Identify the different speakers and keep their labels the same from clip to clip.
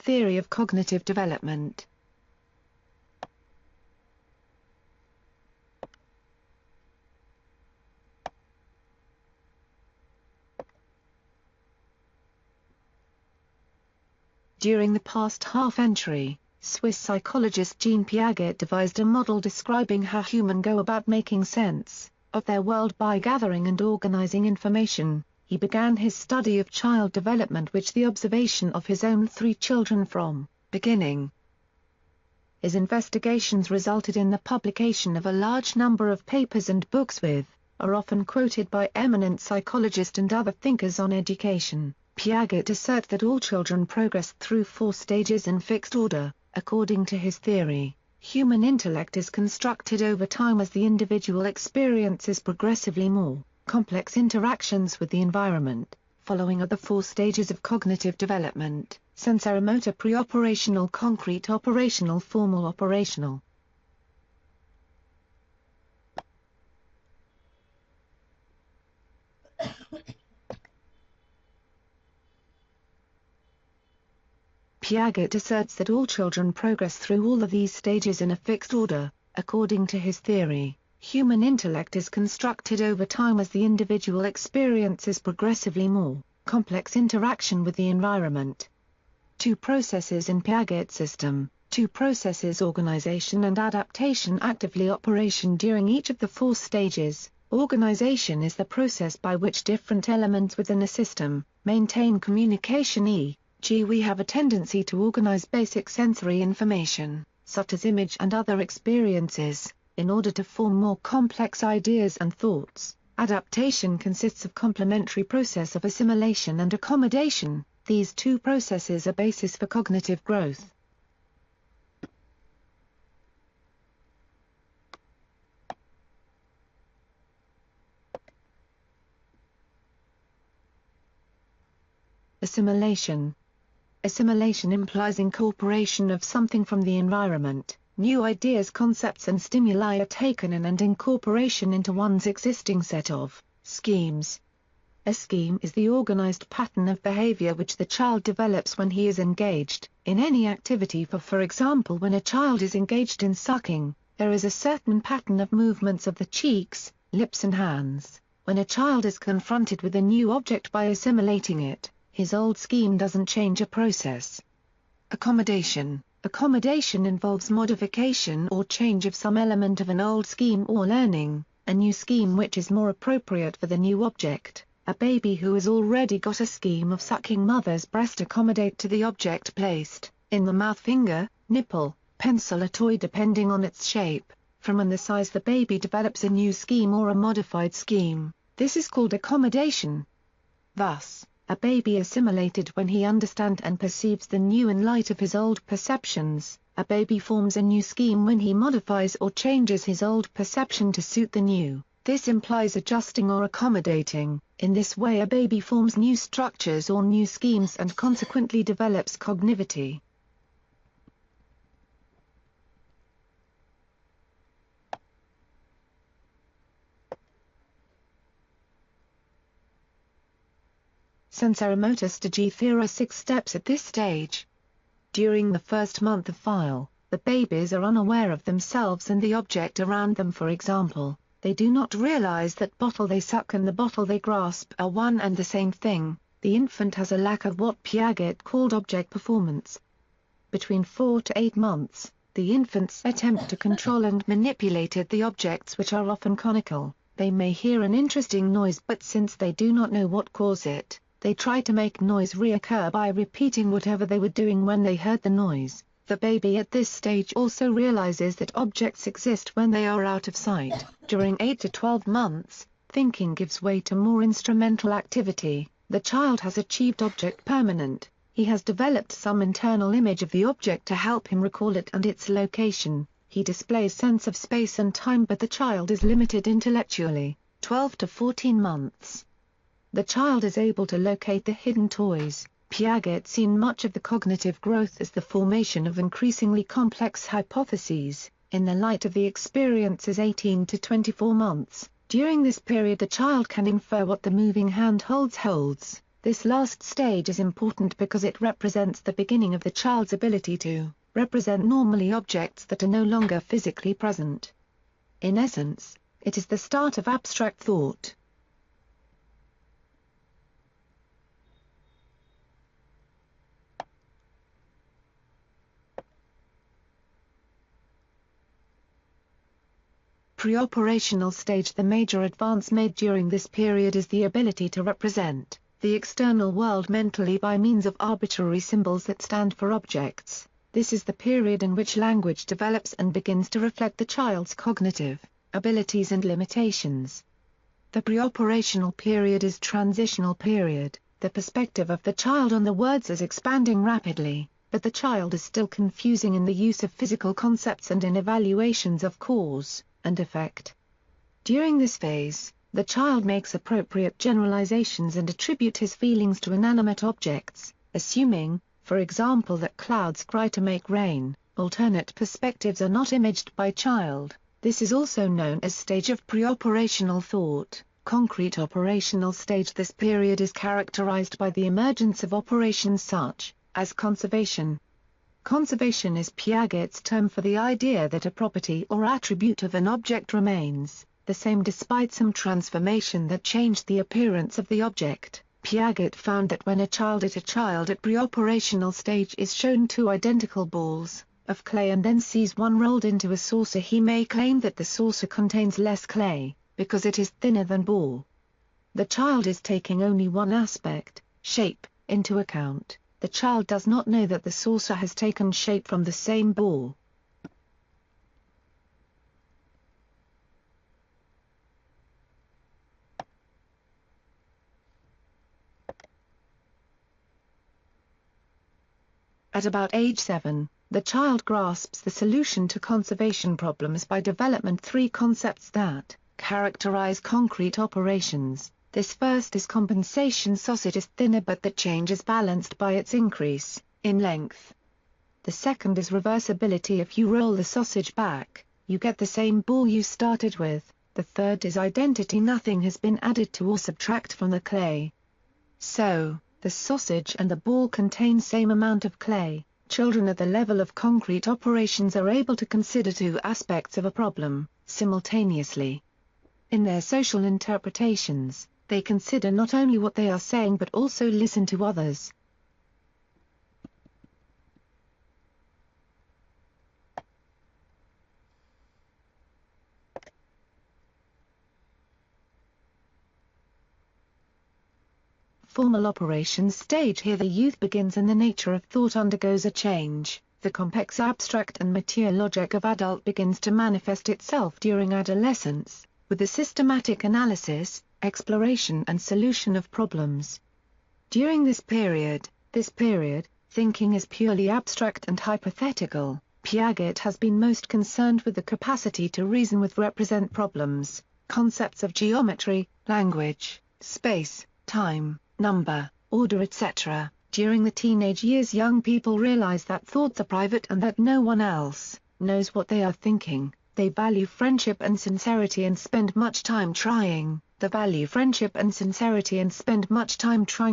Speaker 1: theory of cognitive development. During the past half-century, Swiss psychologist Jean Piaget devised a model describing how humans go about making sense of their world by gathering and organizing information. He began his study of child development with the observation of his own 3 children from beginning. His investigations resulted in the publication of a large number of papers and books are often quoted by eminent psychologists and other thinkers on education. Piaget asserts that all children progress through 4 stages in fixed order. According to his theory, human intellect is constructed over time as the individual experiences progressively more complex interactions with the environment. Following are the 4 stages of cognitive development: sensorimotor, pre-operational, concrete, operational, formal, operational. Piaget asserts that all children progress through all of these stages in a fixed order. According to his theory, human intellect is constructed over time as the individual experiences progressively more complex interaction with the environment. 2 processes in Piaget's system: 2 processes, organization and adaptation, actively operation during each of the 4 stages. Organization is the process by which different elements within a system maintain communication, e.g. we have a tendency to organize basic sensory information, such as image and other experiences, in order to form more complex ideas and thoughts. Adaptation consists of complementary process of assimilation and accommodation. These 2 processes are basis for cognitive growth. Assimilation. Assimilation implies incorporation of something from the environment. New ideas, concepts and stimuli are taken in and incorporation into one's existing set of schemes. A scheme is the organized pattern of behavior which the child develops when he is engaged in any activity. For example, when a child is engaged in sucking, there is a certain pattern of movements of the cheeks, lips and hands. When a child is confronted with a new object by assimilating it, his old scheme doesn't change. A process. Accommodation. Accommodation involves modification or change of some element of an old scheme or learning a new scheme which is more appropriate for the new object. A baby who has already got a scheme of sucking mother's breast accommodate to the object placed in the mouth, finger, nipple, pencil or toy depending on its shape. From and the size, the baby develops a new scheme or a modified scheme. This is called accommodation. Thus, a baby assimilated when he understands and perceives the new in light of his old perceptions. A baby forms a new scheme when he modifies or changes his old perception to suit the new. This implies adjusting or accommodating. In this way a baby forms new structures or new schemes and consequently develops cognitivity. Sensorimotor stage. There are 6 steps at this stage. During the first month of file, the babies are unaware of themselves and the object around them. For example, they do not realize that bottle they suck and the bottle they grasp are one and the same thing. The infant has a lack of what Piaget called object performance. Between 4 to 8 months, the infants attempt to control and manipulate the objects, which are often conical. They may hear an interesting noise, but since they do not know what caused it, they try to make noise reoccur by repeating whatever they were doing when they heard the noise. The baby at this stage also realizes that objects exist when they are out of sight. During 8 to 12 months, thinking gives way to more instrumental activity. The child has achieved object permanent. He has developed some internal image of the object to help him recall it and its location. He displays sense of space and time, but the child is limited intellectually. 12 to 14 months. The child is able to locate the hidden toys. Piaget seen much of the cognitive growth as the formation of increasingly complex hypotheses, in the light of the experiences 18 to 24 months. During this period the child can infer what the moving hand holds. This last stage is important because it represents the beginning of the child's ability to represent normally objects that are no longer physically present. In essence, it is the start of abstract thought. Pre-operational stage. The major advance made during this period is the ability to represent the external world mentally by means of arbitrary symbols that stand for objects. This is the period in which language develops and begins to reflect the child's cognitive abilities and limitations. The pre-operational period is transitional period. The perspective of the child on the words is expanding rapidly, but the child is still confusing in the use of physical concepts and in evaluations of cause and effect. During this phase, the child makes appropriate generalizations and attribute his feelings to inanimate objects, assuming, for example, that clouds cry to make rain. Alternate perspectives are not imaged by child. This is also known as stage of pre-operational thought. Concrete operational stage. This period is characterized by the emergence of operations such as conservation. Conservation is Piaget's term for the idea that a property or attribute of an object remains the same despite some transformation that changed the appearance of the object. Piaget found that when a child at pre-operational stage is shown two identical balls of clay and then sees one rolled into a saucer, he may claim that the saucer contains less clay, because it is thinner than ball. The child is taking only one aspect, shape, into account. The child does not know that the saucer has taken shape from the same ball. At about age 7, the child grasps the solution to conservation problems by development. 3 concepts that characterize concrete operations. This first is compensation. Sausage is thinner, but the change is balanced by its increase in length. The second is reversibility. If you roll the sausage back, you get the same ball you started with. The third is identity. Nothing has been added to or subtract from the clay. So, the sausage and the ball contain same amount of clay. Children at the level of concrete operations are able to consider 2 aspects of a problem simultaneously. In their social interpretations, they consider not only what they are saying but also listen to others. Formal operations stage. Here the youth begins and the nature of thought undergoes a change. The complex abstract and mature logic of adult begins to manifest itself during adolescence, with the systematic analysis, exploration and solution of problems. During this period, thinking is purely abstract and hypothetical. Piaget has been most concerned with the capacity to reason with represent problems, concepts of geometry, language, space, time, number, order, etc. During the teenage years, young people realize that thoughts are private and that no one else knows what they are thinking. They value friendship and sincerity and spend much time trying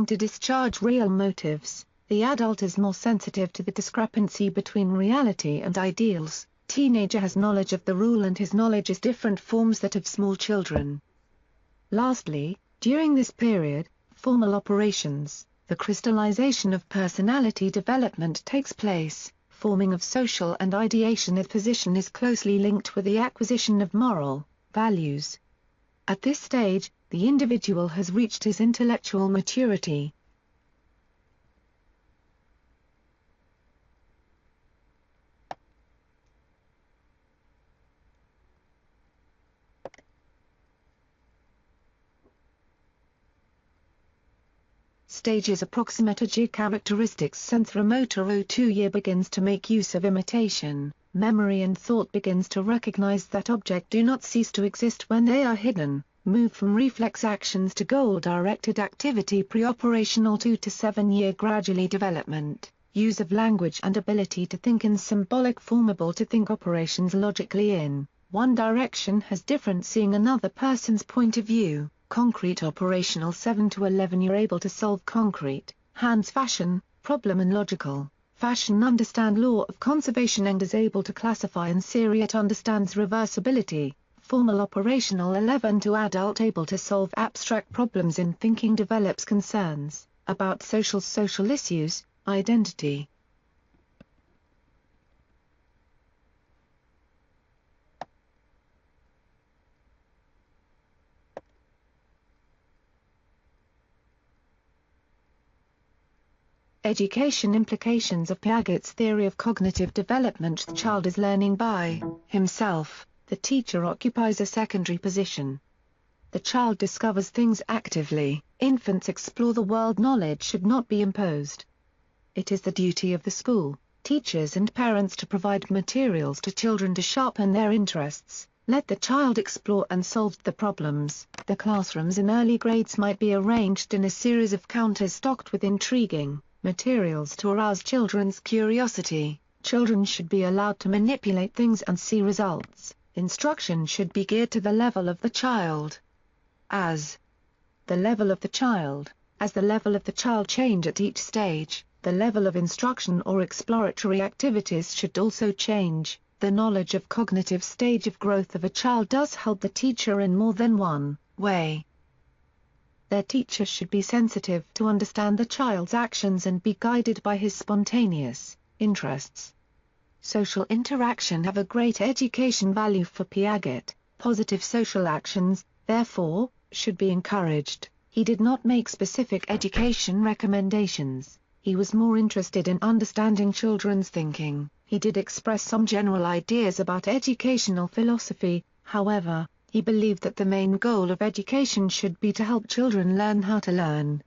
Speaker 1: to discharge real motives. The adult is more sensitive to the discrepancy between reality and ideals. Teenager has knowledge of the rule and his knowledge is different forms that of small children. Lastly, during this period, formal operations, the crystallization of personality development takes place. Forming of social and ideation of position is closely linked with the acquisition of moral values. At this stage, the individual has reached his intellectual maturity. Stages. Approximately characteristics. Sensorimotor 02 begins to make use of imitation. Memory and thought begins to recognize that objects do not cease to exist when they are hidden. Move from reflex actions to goal-directed activity. Pre-operational 2 to 7 year gradually development. Use of language and ability to think in symbolic form. Able to think operations logically in one direction has different seeing another person's point of view. concrete operational 7 to 11 you're able to solve concrete, hands fashion, problem and logical, fashion understand law of conservation and is able to classify and seriate understands reversibility, formal operational 11 to adult able to solve abstract problems in thinking develops concerns, about social issues, identity. Education implications of Piaget's theory of cognitive development. The child is learning by himself, the teacher occupies a secondary position. The child discovers things actively, infants explore the world. Knowledge should not be imposed. It is the duty of the school, teachers and parents to provide materials to children to sharpen their interests. Let the child explore and solve the problems. The classrooms in early grades might be arranged in a series of counters stocked with intriguing materials to arouse children's curiosity. Children should be allowed to manipulate things and see results. Instruction should be geared to the level of the child. As the level of the child, as the level of the child change at each stage, the level of instruction or exploratory activities should also change. The knowledge of cognitive stage of growth of a child does help the teacher in more than one way. Their teacher should be sensitive to understand the child's actions and be guided by his spontaneous interests. Social interaction have a great education value for Piaget. Positive social actions, therefore, should be encouraged. He did not make specific education recommendations. He was more interested in understanding children's thinking. He did express some general ideas about educational philosophy, however, he believed that the main goal of education should be to help children learn how to learn,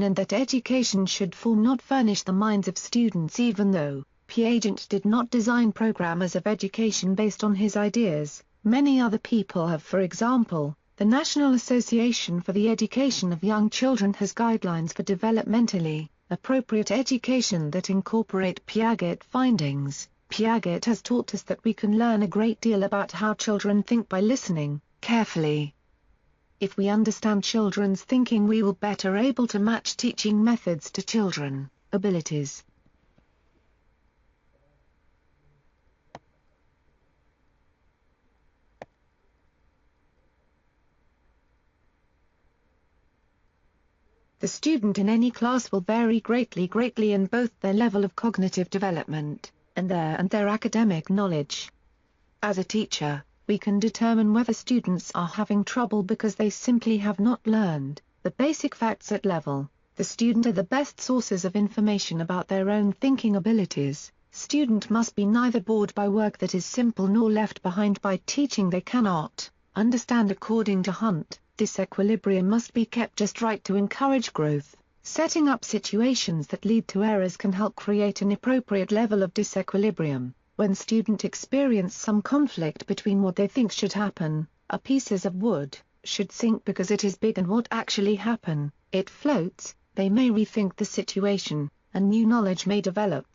Speaker 1: and that education should form not furnish the minds of students. Even though Piaget did not design programmers of education based on his ideas, many other people have. For example, the National Association for the Education of Young Children has guidelines for developmentally appropriate education that incorporate Piaget findings. Piaget has taught us that we can learn a great deal about how children think by listening carefully. If we understand children's thinking, we will better able to match teaching methods to children abilities. The student in any class will vary greatly in both their level of cognitive development and their academic knowledge. As a teacher, we can determine whether students are having trouble because they simply have not learned the basic facts at level. The student are the best sources of information about their own thinking abilities. Student must be neither bored by work that is simple nor left behind by teaching they cannot understand. According to Hunt, disequilibrium must be kept just right to encourage growth. Setting up situations that lead to errors can help create an appropriate level of disequilibrium. When students experience some conflict between what they think should happen, a pieces of wood should sink because it is big, and what actually happen, it floats, they may rethink the situation, and new knowledge may develop.